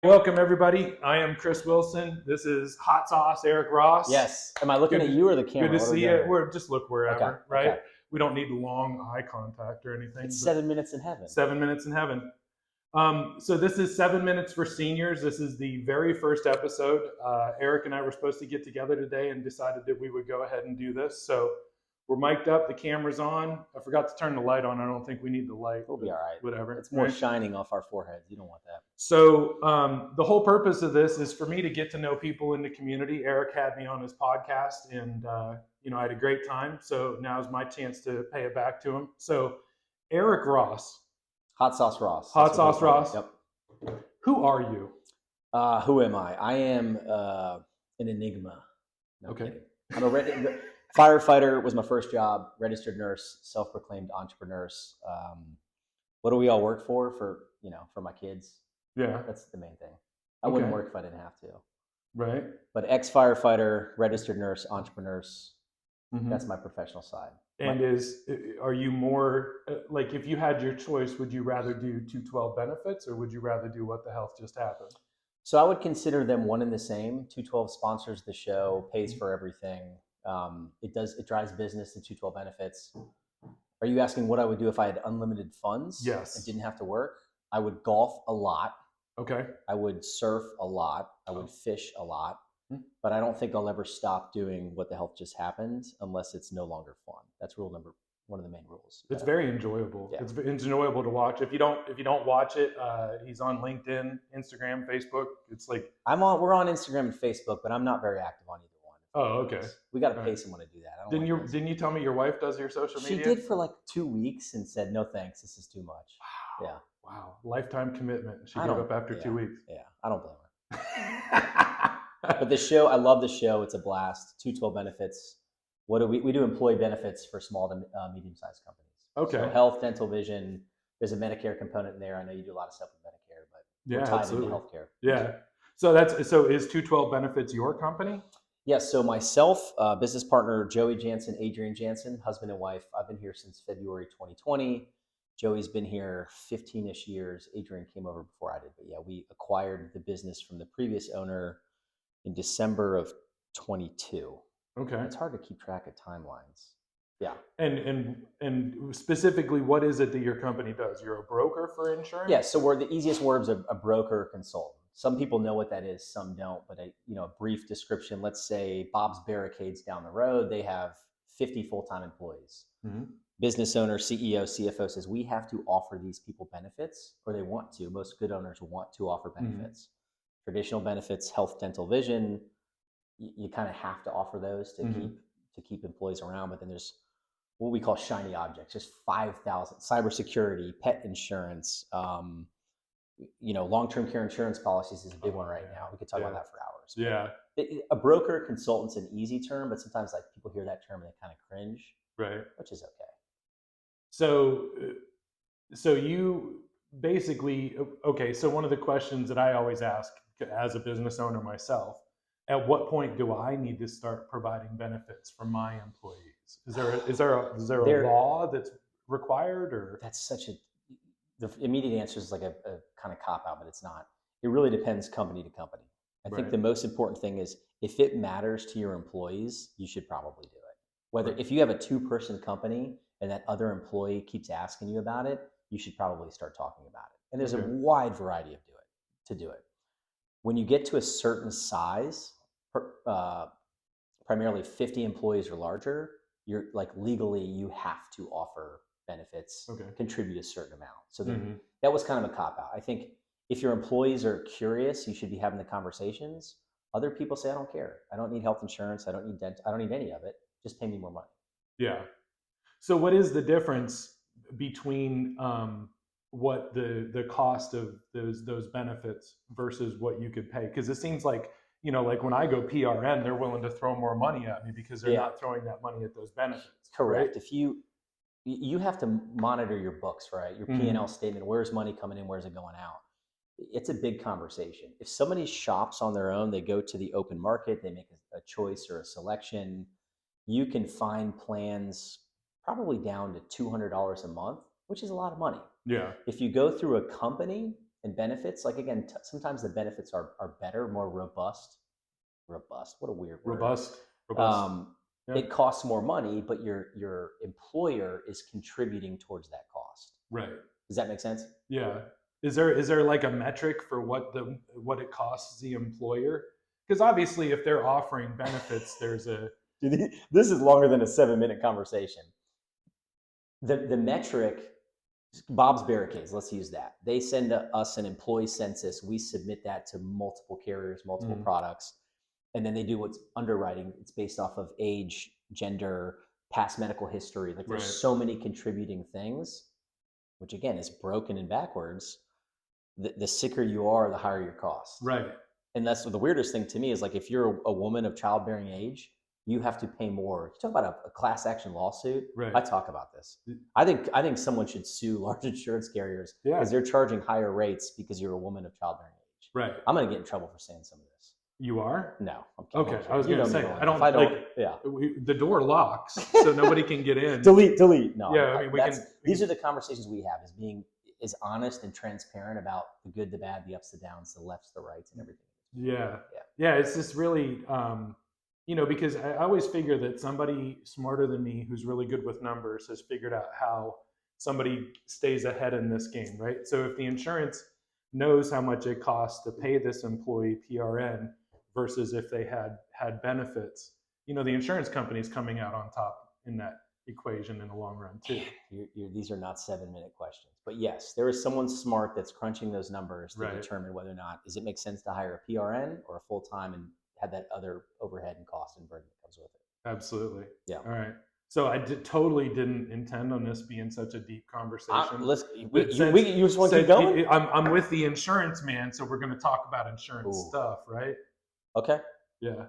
Welcome, everybody. I am Chris Wilson. This is Hot Sauce Eric Ross. Yes. Am I looking at you or the camera? Good to What are we see doing you. here? We're just look wherever, Okay, right? okay. We don't need long eye contact or anything. It's but 7 minutes in heaven. 7 minutes in heaven. So this is 7 minutes for seniors. This is the very first episode. Eric and I were supposed to get together today and decided that we would go ahead and do this. So we're mic'd up. The camera's on. I forgot to turn the light on. I don't think we need the light. We'll be all right. Whatever. It's more shining off our foreheads. You don't want that. So the whole purpose of this is for me to get to know people in the community. Eric had me on his podcast, and I had a great time. So now's my chance to pay it back to him. So Eric Ross, Hot Sauce Ross. Hot Sauce Ross. Yep. Who are you? Who am I? I am an enigma. No Okay. kidding. I'm a firefighter. Was my first job. Registered nurse. Self-proclaimed entrepreneur. What do we all work for my kids? Yeah. That's the main thing. I wouldn't work if I didn't have to. Right. But ex-firefighter, registered nurse, entrepreneurs. Mm-hmm. That's my professional side. And are you more like, if you had your choice, would you rather do 212 benefits or would you rather do What the Health Just Happened? So I would consider them one and the same. 212 sponsors the show, pays for everything. It drives business. The 212 benefits. Are you asking what I would do if I had unlimited funds? Yes. And didn't have to work? I would golf a lot. Okay. I would surf a lot. I would fish a lot. But I don't think I'll ever stop doing What the Health Just Happened unless it's no longer fun. That's one of the main rules. It's very enjoyable. Yeah. It's enjoyable to watch. If you don't watch it, he's on LinkedIn, Instagram, Facebook. It's like we're on Instagram and Facebook, but I'm not very active on either one. Oh, okay. We got to pay someone to do that. Didn't you tell me your wife does your social media? She did for like 2 weeks and said, "No thanks, this is too much." Wow. Yeah. Wow. Lifetime commitment. She gave up after 2 weeks. Yeah, I don't blame her. But the show, I love the show. It's a blast. 212 benefits. What do we do? Employee benefits for small to medium-sized companies. Okay. So health, dental, vision. There's a Medicare component in there. I know you do a lot of stuff with Medicare, but we're tied into healthcare. Yeah. So is 212 benefits your company? Yes. So myself, business partner Joey Jansen, Adrian Jansen, husband and wife. I've been here since February 2020. Joey's been here 15-ish years. Adrian came over before I did, but yeah, we acquired the business from the previous owner in December of 22. Okay. It's hard to keep track of timelines. Yeah. And specifically, what is it that your company does? You're a broker for insurance? Yeah. So the easiest word's a broker consultant. Some people know what that is, some don't. But a brief description. Let's say Bob's Barricades down the road. They have 50 full-time employees. Mm-hmm. Business owner, CEO, CFO says we have to offer these people benefits, or they want to. Most good owners want to offer benefits. Mm-hmm. Traditional benefits, health, dental, vision. You kind of have to offer those to keep employees around. But then there's what we call shiny objects. Just 5,000. Cybersecurity, pet insurance. Long-term care insurance policies is a big one right now. We could talk about that for hours. Yeah. A broker consultant's an easy term, but sometimes like people hear that term and they kind of cringe. Right. Which is okay. So you basically, okay. So one of the questions that I always ask as a business owner myself, at what point do I need to start providing benefits for my employees? Is there a law that's required, or? That's the immediate answer is like a kind of cop out, but it's not. It really depends company to company. I think the most important thing is if it matters to your employees, you should probably do it. If you have a 2-person company and that other employee keeps asking you about it, you should probably start talking about it. And there's a wide variety to do it. When you get to a certain size, primarily 50 employees or larger, you're like legally you have to offer benefits, contribute a certain amount. So that was kind of a cop out. I think if your employees are curious, you should be having the conversations. Other people say, I don't care. I don't need health insurance. I don't need dental. I don't need any of it. Just pay me more money. Yeah. So what is the difference between what the cost of those benefits versus what you could pay? Because it seems like, like when I go PRN, they're willing to throw more money at me because they're not throwing that money at those benefits. Correct. Right? If you have to monitor your books, right? Your P&L statement, where's money coming in, where's it going out? It's a big conversation. If somebody shops on their own, they go to the open market, they make a choice or a selection, you can find plans probably down to $200 a month, which is a lot of money. Yeah. If you go through a company, and benefits, like again, sometimes the benefits are better, more robust. Robust. What a weird word. Robust. Yeah. It costs more money, but your employer is contributing towards that cost. Right. Does that make sense? Yeah. Is there like a metric for what it costs the employer? Because obviously, if they're offering benefits, there's a. This is longer than a 7-minute conversation. The metric, Bob's Barricades, let's use that. They send us an employee census. We submit that to multiple carriers, multiple products, and then they do what's underwriting. It's based off of age, gender, past medical history. Like there's so many contributing things, which again is broken and backwards. The sicker you are, the higher your cost. Right. And that's the weirdest thing to me is like if you're a woman of childbearing age, you have to pay more. You talk about a class action lawsuit. Right. I talk about this. I think someone should sue large insurance carriers because they're charging higher rates because you're a woman of childbearing age. Right. I'm gonna get in trouble for saying some of this. You are? No. I'm kidding. Okay. I was gonna say I don't. Yeah. The door locks, so nobody can get in. delete. No. Yeah. I mean, these are the conversations we have: is being as honest and transparent about the good, the bad, the ups, the downs, the lefts, the rights, and everything. Yeah. It's just really, because I always figure that somebody smarter than me who's really good with numbers has figured out how somebody stays ahead in this game, right? So if the insurance knows how much it costs to pay this employee PRN versus if they had benefits, the insurance company is coming out on top in that equation in the long run too. These are not 7-minute questions, but yes, there is someone smart that's crunching those numbers to determine whether or not does it make sense to hire a PRN or a full-time and have that other overhead and cost and burden that comes with it. Absolutely. Yeah. All right. So I totally didn't intend on this being such a deep conversation. You just want to keep going? I'm with the insurance man, so we're going to talk about insurance stuff, right? Okay. Yeah.